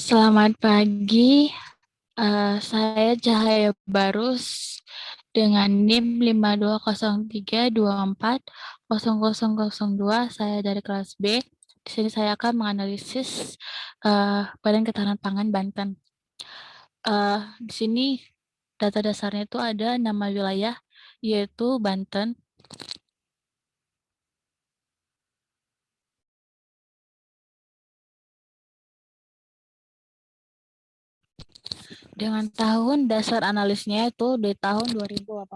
Selamat pagi, saya Cahaya Barus dengan NIM 5203240002. Saya dari kelas B. Di sini saya akan menganalisis Badan Ketahanan Pangan Banten. Di sini data dasarnya itu ada nama wilayah yaitu Banten. Dengan tahun dasar analisnya itu di tahun 2018.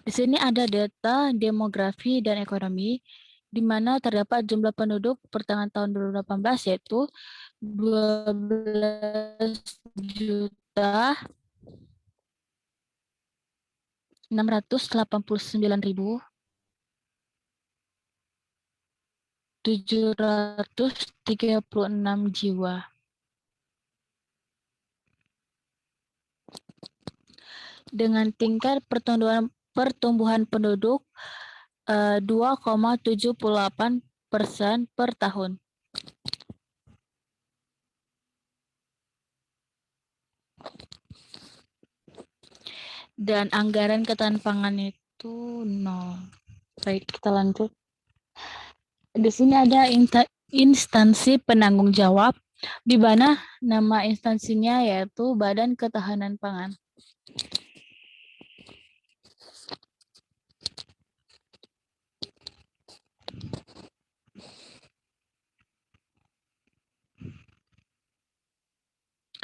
Di sini ada data demografi dan ekonomi, di mana terdapat jumlah penduduk pertengahan tahun 2018 yaitu 12.689.736 jiwa. Dengan tingkat pertumbuhan penduduk 2,78% per tahun. Dan anggaran ketahanan pangan itu 0. Baik, kita lanjut. Di sini ada instansi penanggung jawab, di mana nama instansinya yaitu Badan Ketahanan Pangan.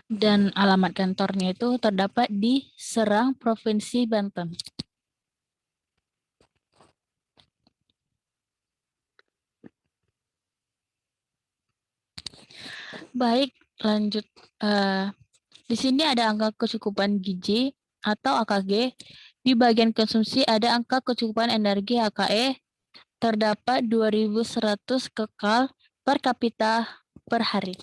Dan alamat kantornya itu terdapat di Serang, Provinsi Banten. Baik, lanjut. Di sini ada angka kecukupan gizi atau AKG. Di bagian konsumsi ada angka kecukupan energi AKE. Terdapat 2.100 kekal per kapita per hari.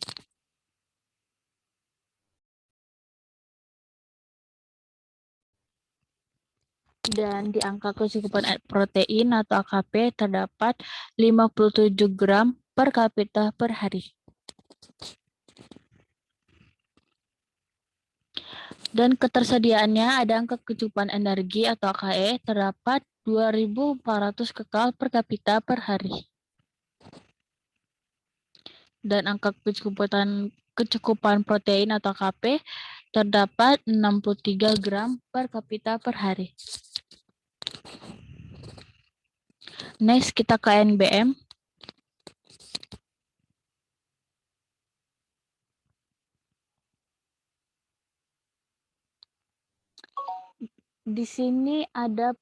Dan di angka kecukupan protein atau AKP terdapat 57 gram per kapita per hari. Dan ketersediaannya ada angka kecukupan energi atau AKE terdapat 2.400 kekal per kapita per hari. Dan angka kecukupan protein atau AKP terdapat 63 gram per kapita per hari. Next, kita ke NBM. Di sini ada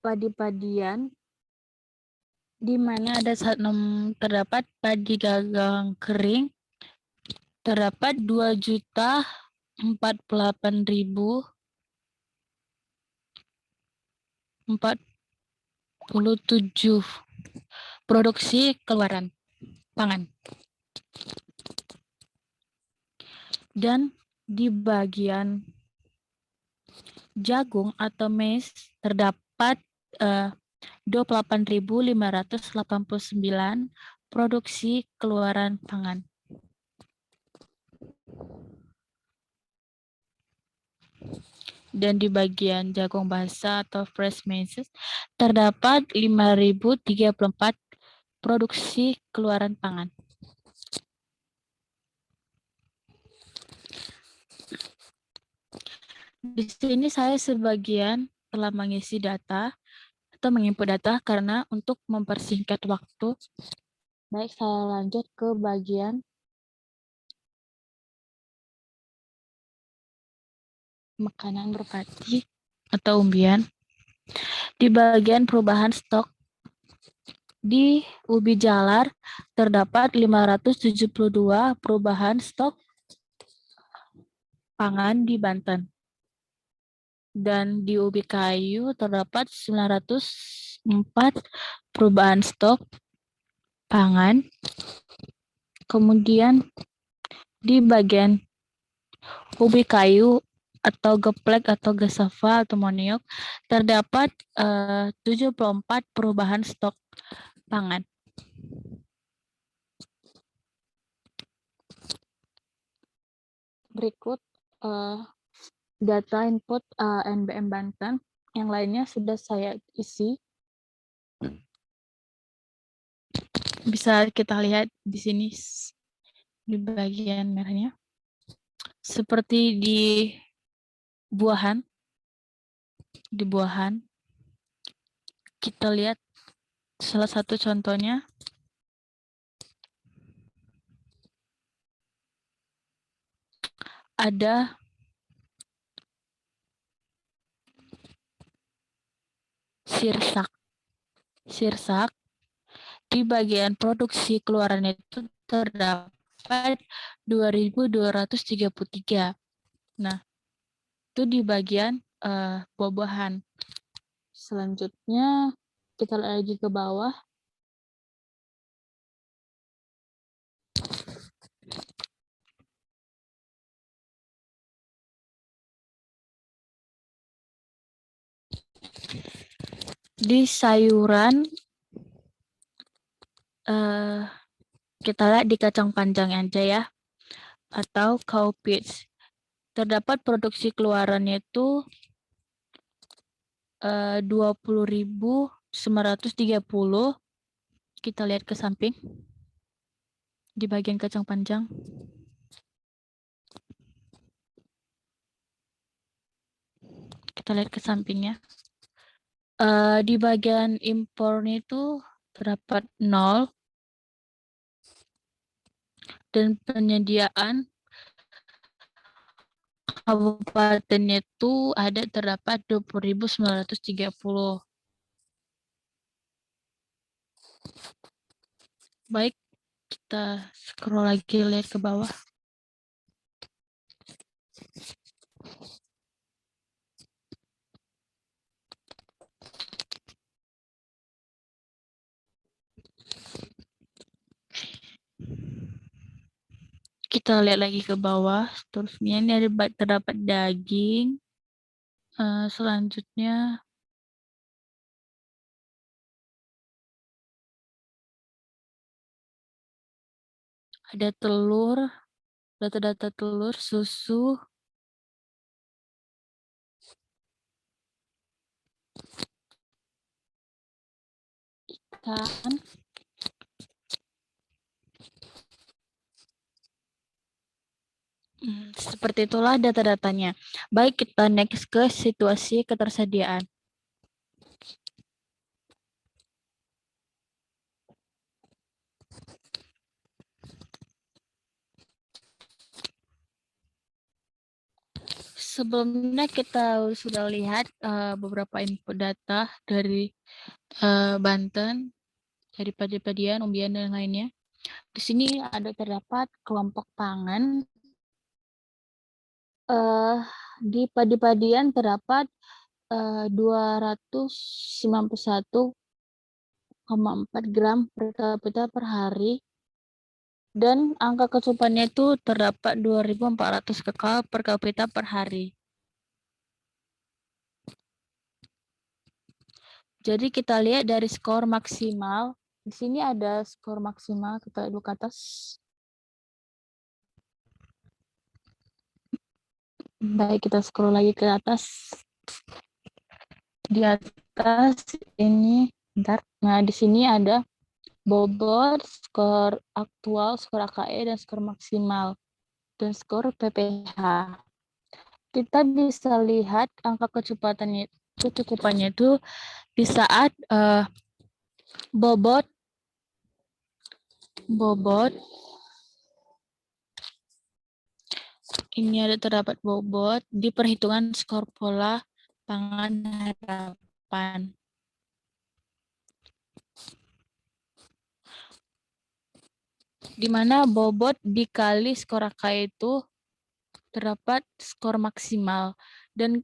padi-padian, di mana ada terdapat padi gagang kering, terdapat 2.048.047 produksi keluaran pangan. Dan di bagian jagung atau maize terdapat 28.589 produksi keluaran pangan. Dan di bagian jagung basah atau fresh maize terdapat 5.034 produksi keluaran pangan. Di sini saya sebagian telah mengisi data atau menginput data karena untuk mempersingkat waktu. Baik, saya lanjut ke bagian makanan merpati atau umbian. Di bagian perubahan stok di ubi jalar terdapat 572 perubahan stok pangan di Banten. Dan di ubi kayu terdapat 904 perubahan stok pangan. Kemudian di bagian ubi kayu atau geplek atau gasava atau moniok terdapat 74 perubahan stok pangan. Berikut data input NBM Banten. Yang lainnya sudah saya isi. Bisa kita lihat di sini di bagian merahnya. Seperti di buahan. Kita lihat salah satu contohnya. Ada sirsak. Di bagian produksi keluarannya itu terdapat 2.233. Nah, itu di bagian buah-buahan. Selanjutnya kita lihat lagi ke bawah. Di sayuran kita lihat di kacang panjang aja ya, atau cowpeas. Terdapat produksi keluarannya itu 20.930. Kita lihat ke samping di bagian kacang panjang. Kita lihat ke sampingnya. Di bagian impornya itu terdapat 0 dan penyediaan kabupatennya itu terdapat 20.930. Baik, kita scroll lagi lihat ke bawah. Kita lihat lagi ke bawah. Terusnya ini terdapat daging. Selanjutnya ada telur, data-data telur, susu, ikan. Seperti itulah data-datanya. Baik, kita next ke situasi ketersediaan. Sebelumnya kita sudah lihat beberapa input data dari Banten, dari padi-padian, umbian, dan lainnya. Di sini ada terdapat kelompok pangan. Di padi-padian terdapat 291,4 gram per kapita per hari. Dan angka kecukupannya itu terdapat 2.400 kekal per kapita per hari. Jadi kita lihat dari skor maksimal. Di sini ada skor maksimal, kita lihat ke atas. Baik, kita scroll lagi ke atas. Di atas ini, bentar. Nah, di sini ada bobot, skor aktual, skor AKE, dan skor maksimal, dan skor PPH. Kita bisa lihat angka kecukupannya itu di saat bobot ini ada terdapat bobot di perhitungan skor pola pangan harapan. Di mana bobot dikali skor AKE itu terdapat skor maksimal dan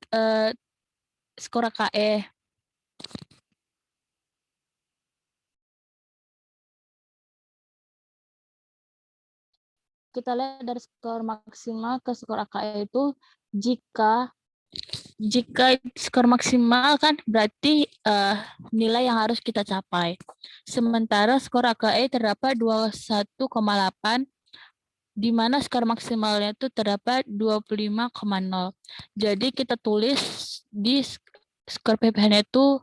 skor AKE. Kita lihat dari skor maksimal ke skor AKE itu jika skor maksimal kan berarti nilai yang harus kita capai. Sementara skor AKE terdapat 21,8 di mana skor maksimalnya itu terdapat 25,0. Jadi kita tulis di skor PPH-nya itu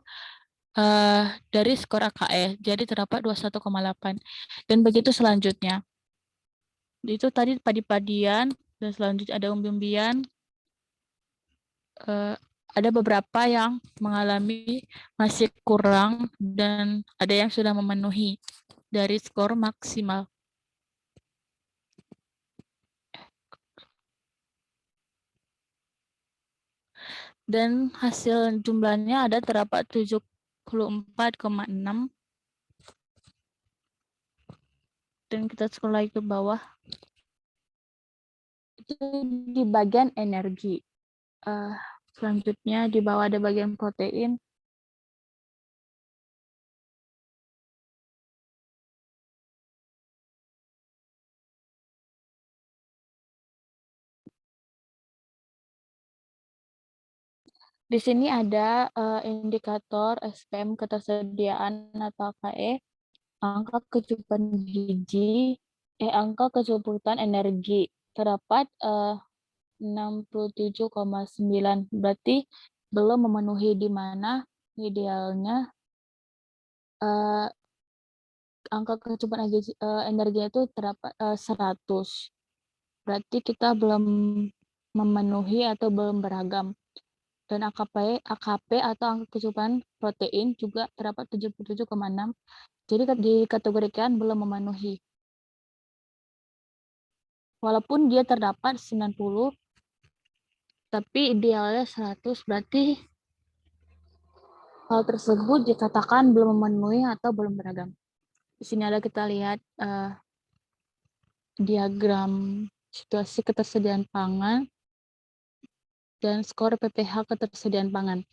dari skor AKE, jadi terdapat 21,8. Dan begitu selanjutnya. Itu tadi padi-padian, dan selanjutnya ada umbi-umbian. Ada beberapa yang mengalami masih kurang dan ada yang sudah memenuhi dari skor maksimal. Dan hasil jumlahnya ada terdapat 74,6. Dan kita scroll lagi ke bawah. Itu di bagian energi. Selanjutnya di bawah ada bagian protein. Di sini ada indikator SPM ketersediaan atau KE, angka kecukupan gizi, angka kecukupan energi. Terdapat 67,9, berarti belum memenuhi, di mana idealnya angka kecukupan energi itu terdapat 100. Berarti kita belum memenuhi atau belum beragam. Dan AKP atau angka kecukupan protein juga terdapat 77,6. Jadi dikategorikan belum memenuhi. Walaupun dia terdapat 90, tapi idealnya 100, berarti hal tersebut dikatakan belum memenuhi atau belum beragam. Di sini ada kita lihat diagram situasi ketersediaan pangan dan skor PPH ketersediaan pangan.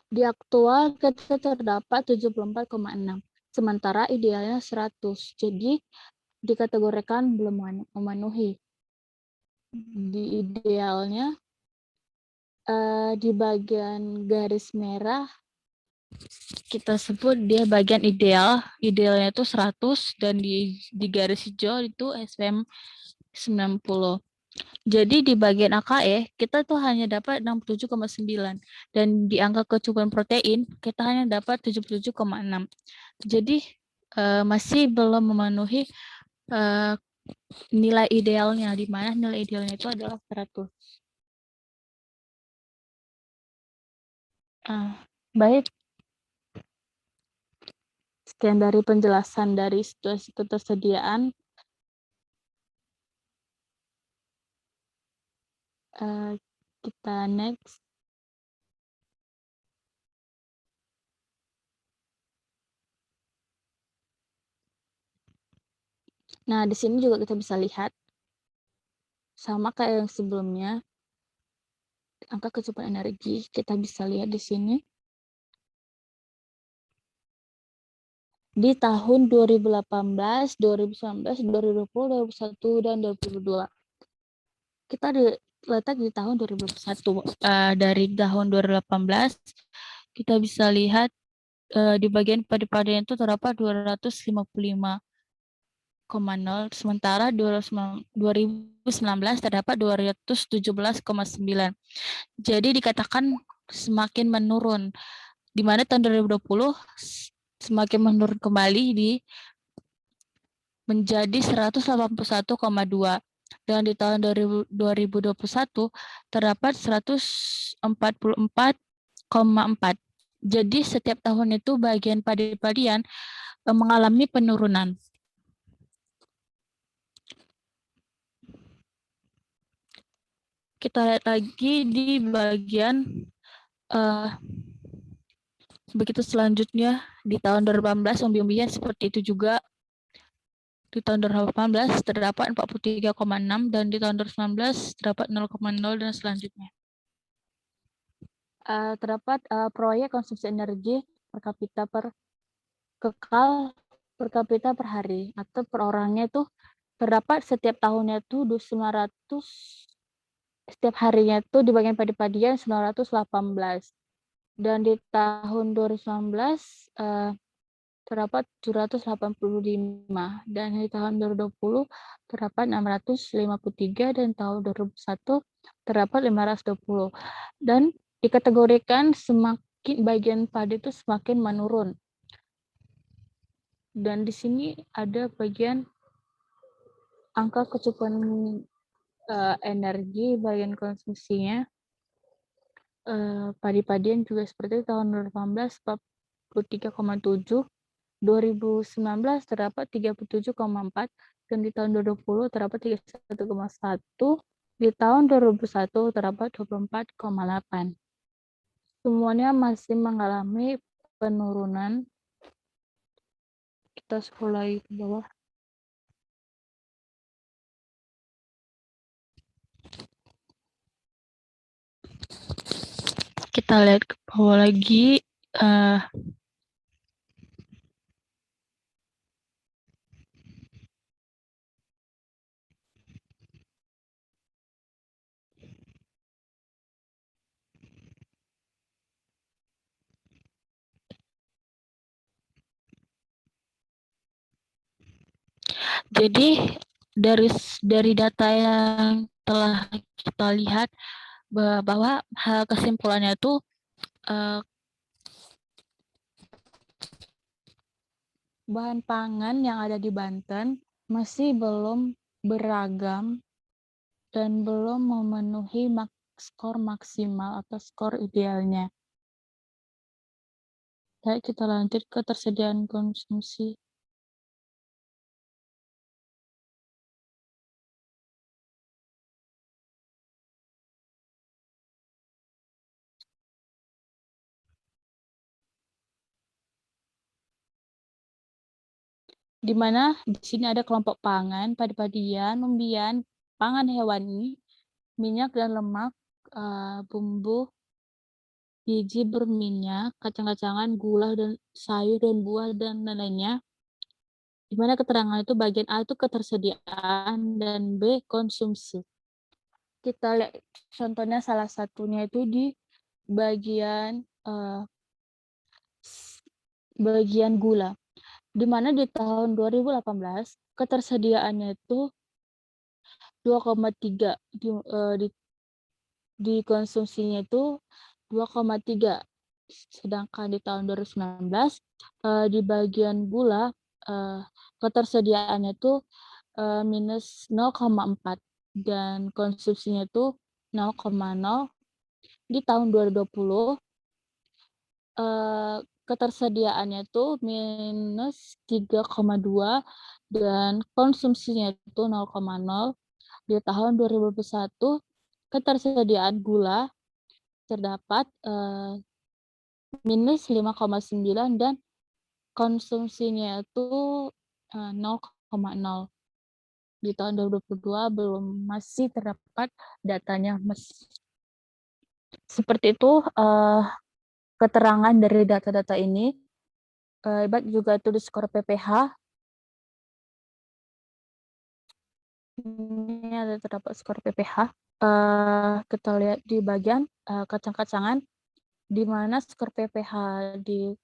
Di aktual kita terdapat 74,6, sementara idealnya 100. Jadi dikategorikan belum memenuhi. Di idealnya di bagian garis merah kita sebut dia bagian ideal. Idealnya itu 100 dan di garis hijau itu SPM 90. Jadi di bagian AKE kita tuh hanya dapat 67,9 dan di angka kecukupan protein kita hanya dapat 77,6. Jadi masih belum memenuhi nilai idealnya, di mana nilai idealnya itu adalah 100. Baik, sekian dari penjelasan dari situasi ketersediaan. Kita next. Nah, di sini juga kita bisa lihat sama kayak yang sebelumnya, angka kecukupan energi kita bisa lihat di sini. Di tahun 2018, 2019, 2020, 2021, dan 2022. Kita letak di tahun 2021. Dari tahun 2018, kita bisa lihat di bagian padi-padian itu terdapat 255,0, sementara 2019 terdapat 217,9. Jadi dikatakan semakin menurun, di mana tahun 2020 semakin menurun kembali menjadi 181,2. Dan di tahun 2021 terdapat 144,4. Jadi setiap tahun itu bagian padi-padian mengalami penurunan. Kita lihat lagi di bagian begitu selanjutnya di tahun 2018 umbi-umbian seperti itu juga. Di tahun 2018 terdapat 43,6 dan di tahun 2019 terdapat 0,0 dan selanjutnya. Terdapat proyek konsumsi energi per kapita kekal per kapita per hari atau per orangnya itu terdapat setiap tahunnya itu 900, setiap harinya itu di bagian padi-padian 918. Dan di tahun 2019 terdapat 785, dan di tahun 2020 terdapat 653, dan tahun 2001 terdapat 520. Dan dikategorikan semakin bagian padi itu semakin menurun. Dan di sini ada bagian angka kecukupan energi, bagian konsumsinya. Padi-padian juga seperti itu, tahun 2018 43,7, 2019 terdapat 37,4, dan di tahun 2020 terdapat 31,1, di tahun 2001 terdapat 24,8. Semuanya masih mengalami penurunan. Kita scroll lagi ke bawah. Kita lihat ke bawah lagi. Jadi dari data yang telah kita lihat bahwa kesimpulannya itu bahan pangan yang ada di Banten masih belum beragam dan belum memenuhi skor maksimal atau skor idealnya. Baik, kita lanjut ke ketersediaan konsumsi. Di mana di sini ada kelompok pangan, padi-padian, umbian, pangan hewani, minyak dan lemak, bumbu, biji berminyak, kacang-kacangan, gula dan sayur dan buah dan lainnya. Di mana keterangan itu bagian A itu ketersediaan dan B konsumsi. Kita lihat contohnya, salah satunya itu di bagian bagian gula, di mana di tahun 2018 ketersediaannya itu 2,3, di konsumsinya itu 2,3, sedangkan di tahun 2019 di bagian gula ketersediaannya itu minus 0,4 dan konsumsinya itu 0,0. Di tahun 2020 ketersediaannya itu minus 3,2 dan konsumsinya itu 0,0. Di tahun 2021 ketersediaan gula terdapat minus 5,9 dan konsumsinya itu 0,0. Di tahun 2022 belum masih terdapat datanya. Seperti itu keterangan dari data-data ini. Baik juga itu di skor PPH. Ini ada terdapat skor PPH. Kita lihat di bagian kacang-kacangan, di mana skor PPH di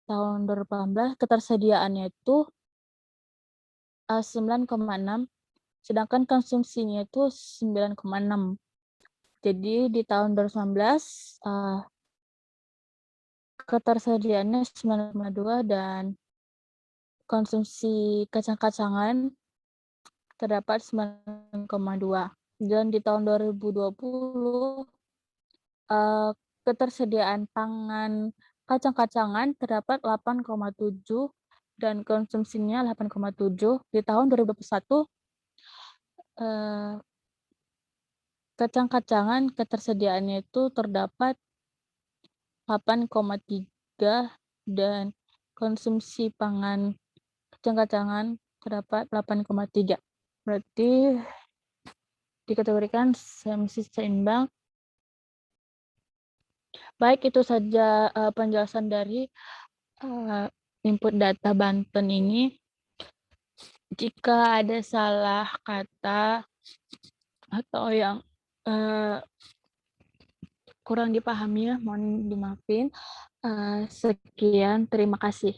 tahun 2018 ketersediaannya itu 9,6, sedangkan konsumsinya itu 9,6. Jadi di tahun 2019 ketersediaannya 9,2 dan konsumsi kacang-kacangan terdapat 9,2. Dan di tahun 2020 ketersediaan pangan kacang-kacangan terdapat 8,7 dan konsumsinya 8,7. Di tahun 2021 kacang-kacangan ketersediaannya itu terdapat 8,3 dan konsumsi pangan kacang-kacangan terdapat 8,3. Berarti dikategorikan semisi seimbang. Baik, itu saja penjelasan dari input data Banten ini. Jika ada salah kata atau yang kurang dipahami, mohon dimaafin. Sekian, terima kasih.